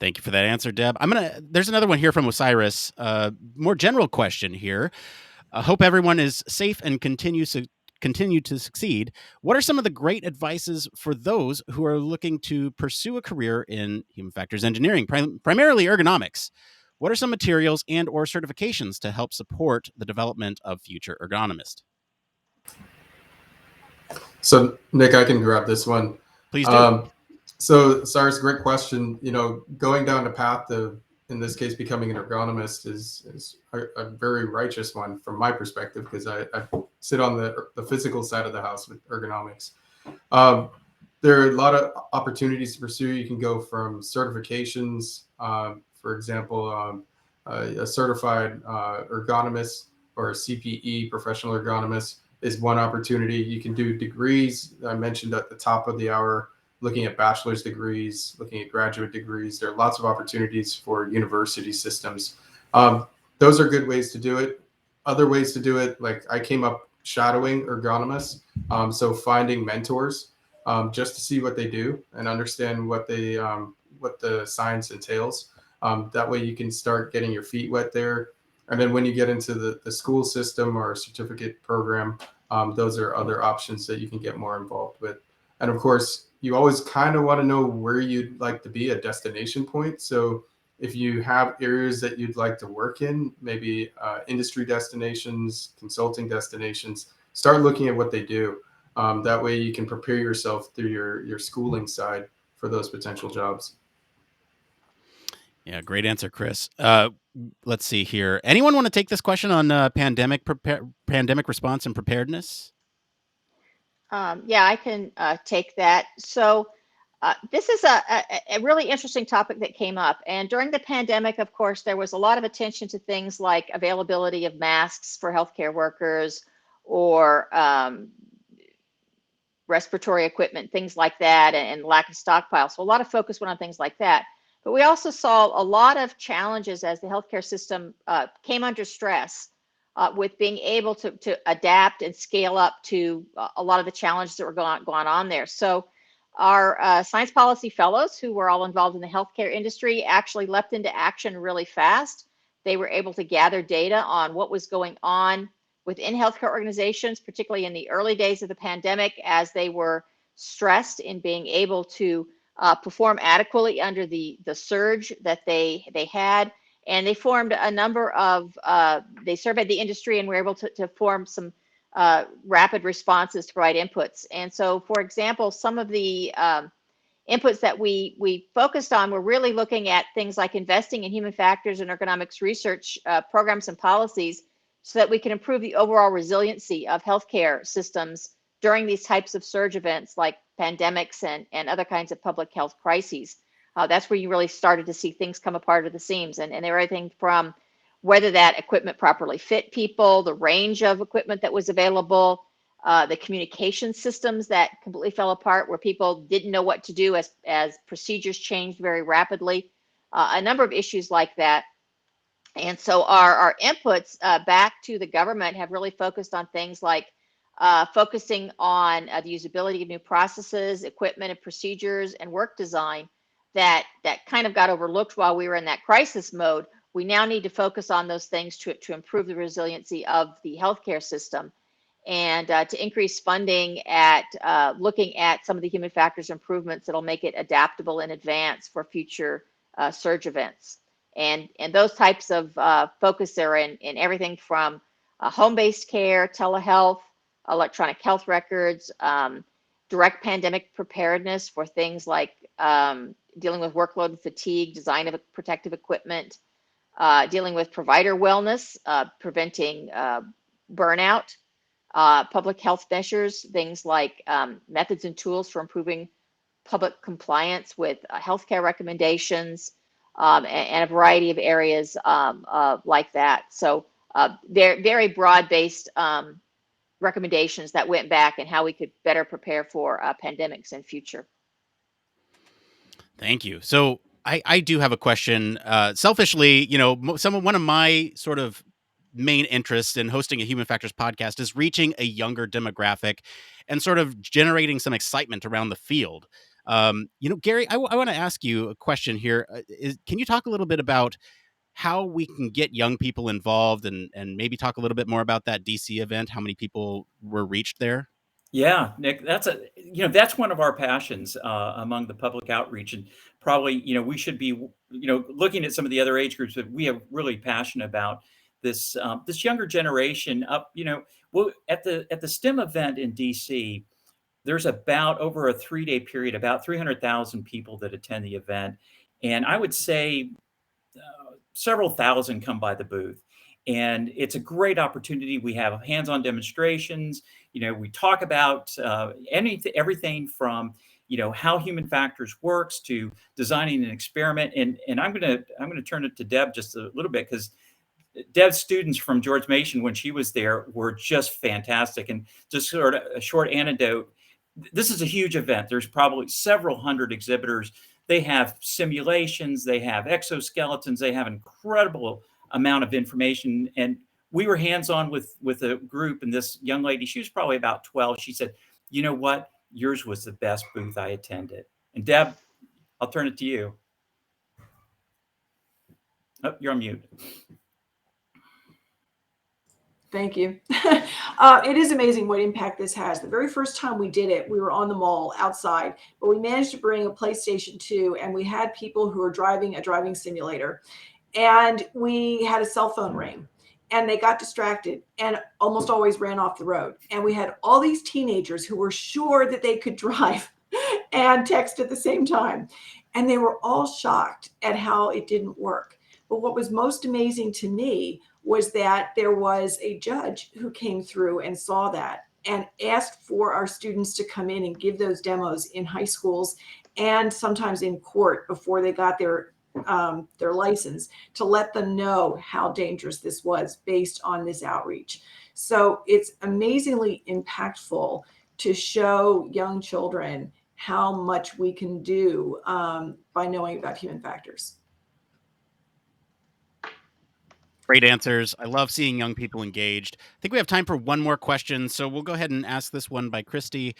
Thank you for that answer, Deb. There's another one here from Osiris. More general question here. I hope everyone is safe and continue to succeed. What are some of the great advices for those who are looking to pursue a career in human factors engineering, primarily ergonomics? What are some materials and or certifications to help support the development of future ergonomists? So, Nick, I can grab this one. Please do. So, Cyrus, great question. You know, going down the path of, in this case, becoming an ergonomist is a very righteous one from my perspective, because I sit on the physical side of the house with ergonomics. There are a lot of opportunities to pursue. You can go from certifications, for example, a certified ergonomist or a CPE, professional ergonomist, is one opportunity. You can do degrees. I mentioned at the top of the hour, looking at bachelor's degrees, looking at graduate degrees. There are lots of opportunities for university systems. Those are good ways to do it. Other ways to do it, like I came up shadowing ergonomists, so finding mentors just to see what they do and understand what the science entails. That way you can start getting your feet wet there. And then when you get into the school system or a certificate program, those are other options that you can get more involved with. And of course, you always kind of want to know where you'd like to be, a destination point. So if you have areas that you'd like to work in, maybe industry destinations, consulting destinations, start looking at what they do. That way you can prepare yourself through your schooling side for those potential jobs. Yeah, great answer, Chris. Let's see here. Anyone want to take this question on pandemic response and preparedness? Yeah, I can take that. So this is a really interesting topic that came up. And during the pandemic, of course, there was a lot of attention to things like availability of masks for healthcare workers or respiratory equipment, things like that, and lack of stockpile. So a lot of focus went on things like that. But we also saw a lot of challenges as the healthcare system came under stress with being able to adapt and scale up to a lot of the challenges that were going on there. So our science policy fellows, who were all involved in the healthcare industry, actually leapt into action really fast. They were able to gather data on what was going on within healthcare organizations, particularly in the early days of the pandemic, as they were stressed in being able to perform adequately under the surge that they had. And they formed a number of, they surveyed the industry and were able to form some rapid responses to provide inputs. And so, for example, some of the inputs that we focused on were really looking at things like investing in human factors and ergonomics research programs and policies so that we can improve the overall resiliency of healthcare systems during these types of surge events like pandemics and other kinds of public health crises. That's where you really started to see things come apart at the seams. And they were everything from whether that equipment properly fit people, the range of equipment that was available, the communication systems that completely fell apart where people didn't know what to do as procedures changed very rapidly, a number of issues like that. And so our inputs back to the government have really focused on things like focusing on the usability of new processes, equipment and procedures, and work design that kind of got overlooked while we were in that crisis mode. We now need to focus on those things to improve the resiliency of the healthcare system and to increase funding at looking at some of the human factors improvements that'll make it adaptable in advance for future surge events. And those types of focus are in everything from home-based care, telehealth, electronic health records, direct pandemic preparedness for things like dealing with workload and fatigue, design of protective equipment, dealing with provider wellness, preventing burnout, public health measures, things like methods and tools for improving public compliance with healthcare recommendations, and a variety of areas like that. So they're very broad-based recommendations that went back and how we could better prepare for pandemics in future. Thank you. So I do have a question. Selfishly, you know, one of my sort of main interests in hosting a human factors podcast is reaching a younger demographic and sort of generating some excitement around the field. You know, Gary, I want to ask you a question here. Can you talk a little bit about how we can get young people involved and maybe talk a little bit more about that DC event, how many people were reached there? Yeah, Nick, that's one of our passions among the public outreach, and probably we should be looking at some of the other age groups that we are really passionate about this younger generation. Well, at the STEM event in DC, there's about over a 3-day period about 300,000 people that attend the event, and I would say several thousand come by the booth. And it's a great opportunity. We have hands-on demonstrations. We talk about everything from how human factors works to designing an experiment. And I'm gonna turn it to Deb just a little bit, because Deb's students from George Mason, when she was there, were just fantastic. And just sort of a short anecdote, this is a huge event. There's probably several hundred exhibitors. They have simulations, they have exoskeletons, they have incredible amount of information. And we were hands-on with a group, and this young lady, she was probably about 12. She said, "You know what? Yours was the best booth I attended." And Deb, I'll turn it to you. Oh, you're on mute. Thank you. It is amazing what impact this has. The very first time we did it, we were on the mall outside, but we managed to bring a PlayStation 2, and we had people who were driving a driving simulator, and we had a cell phone ring, and they got distracted and almost always ran off the road. And we had all these teenagers who were sure that they could drive and text at the same time. And they were all shocked at how it didn't work. But what was most amazing to me was that there was a judge who came through and saw that and asked for our students to come in and give those demos in high schools and sometimes in court before they got their license, to let them know how dangerous this was based on this outreach. So it's amazingly impactful to show young children how much we can do by knowing about human factors. Great answers. I love seeing young people engaged. I think we have time for one more question, so we'll go ahead and ask this one by Christy.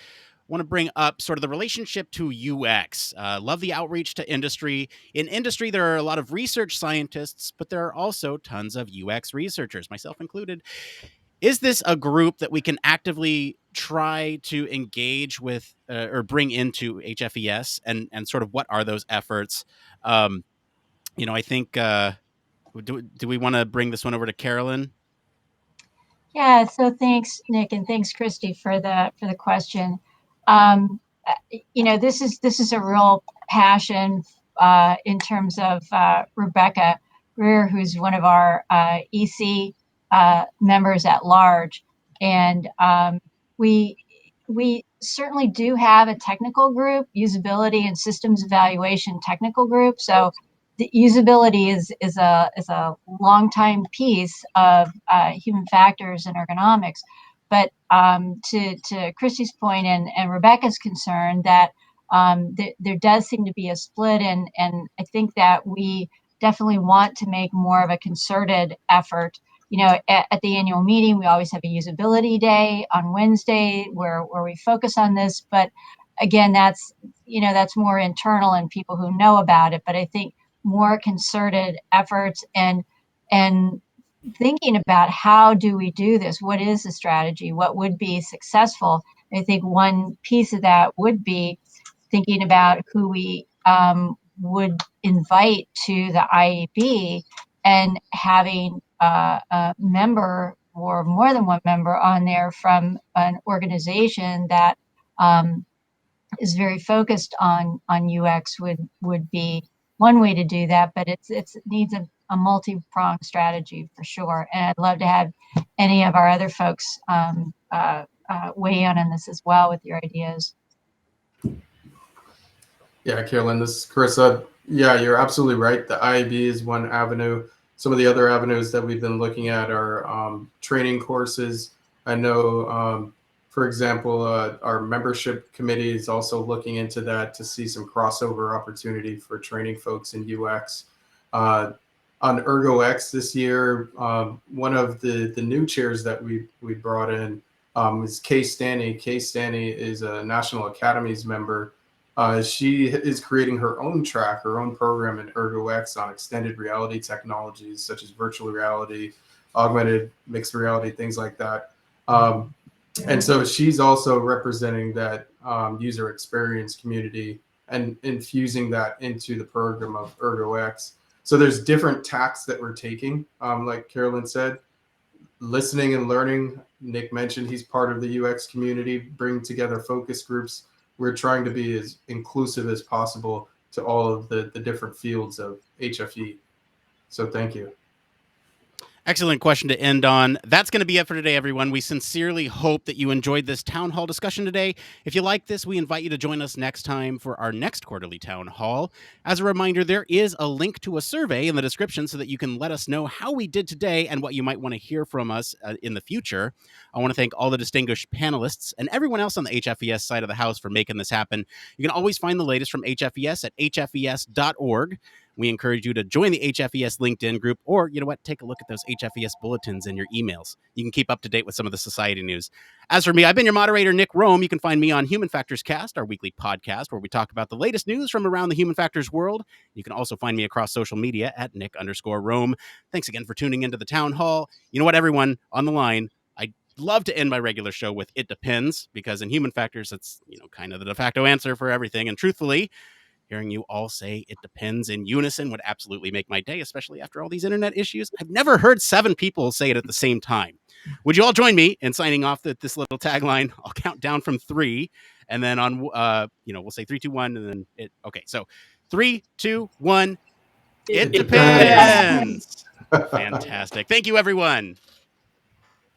Want to bring up sort of the relationship to UX. Love the outreach to industry. In industry, there are a lot of research scientists, but there are also tons of UX researchers, myself included. Is this a group that we can actively try to engage with or bring into HFES? And sort of what are those efforts? I think... Do we want to bring this one over to Carolyn? Yeah, so thanks, Nick, and thanks, Christy, for the question. This is a real passion in terms of Rebecca Greer, who's one of our EC members at large, and we certainly do have a technical group, usability and systems evaluation technical group. So the usability is a long time piece of human factors and ergonomics. But to Christy's point and Rebecca's concern, that there does seem to be a split, and I think that we definitely want to make more of a concerted effort. At the annual meeting, we always have a usability day on Wednesday where we focus on this. But again, that's more internal and people who know about it. But I think more concerted efforts and thinking about how do we do this? What is the strategy? What would be successful? I think one piece of that would be thinking about who we would invite to the IAB and having a member or more than one member on there from an organization that is very focused on UX would be one way to do that, but it needs a multi-pronged strategy for sure. And I'd love to have any of our other folks weigh in on this as well with your ideas. Yeah, Carolyn, this is Carissa. Yeah, you're absolutely right. The IAB is one avenue. some of the other avenues that we've been looking at are training courses. I know, for example, our membership committee is also looking into that to see some crossover opportunity for training folks in UX. On ErgoX this year, one of the new chairs that we brought in is Kay Stanny. Kay Stanny is a National Academies member. She is creating her own track, her own program in ErgoX on extended reality technologies such as virtual reality, augmented mixed reality, things like that. And so she's also representing that user experience community and infusing that into the program of ErgoX. So there's different tacks that we're taking. Like Carolyn said, listening and learning. Nick mentioned he's part of the UX community, bring together focus groups. We're trying to be as inclusive as possible to all of the different fields of HFE. So thank you. Excellent question to end on. That's going to be it for today, everyone. We sincerely hope that you enjoyed this town hall discussion today. If you like this, we invite you to join us next time for our next quarterly town hall. As a reminder, there is a link to a survey in the description so that you can let us know how we did today and what you might want to hear from us in the future. I want to thank all the distinguished panelists and everyone else on the HFES side of the house for making this happen. You can always find the latest from HFES at hfes.org. We encourage you to join the HFES LinkedIn group, or you know what, take a look at those HFES bulletins in your emails. You can keep up to date with some of the society news. As for me, I've been your moderator, Nick Rome. You can find me on Human Factors Cast, our weekly podcast where we talk about the latest news from around the human factors world. You can also find me across social media at Nick_Rome. Thanks again for tuning into the town hall. You know what, everyone on the line, I'd love to end my regular show with "It Depends," because in human factors, it's kind of the de facto answer for everything. And truthfully, hearing you all say "it depends" in unison would absolutely make my day, especially after all these internet issues. I've never heard 7 people say it at the same time. Would you all join me in signing off this little tagline? I'll count down from 3, and then on we'll say 3, 2, 1, and then it. Okay, so 3, 2, 1. It depends. Fantastic. Thank you, everyone.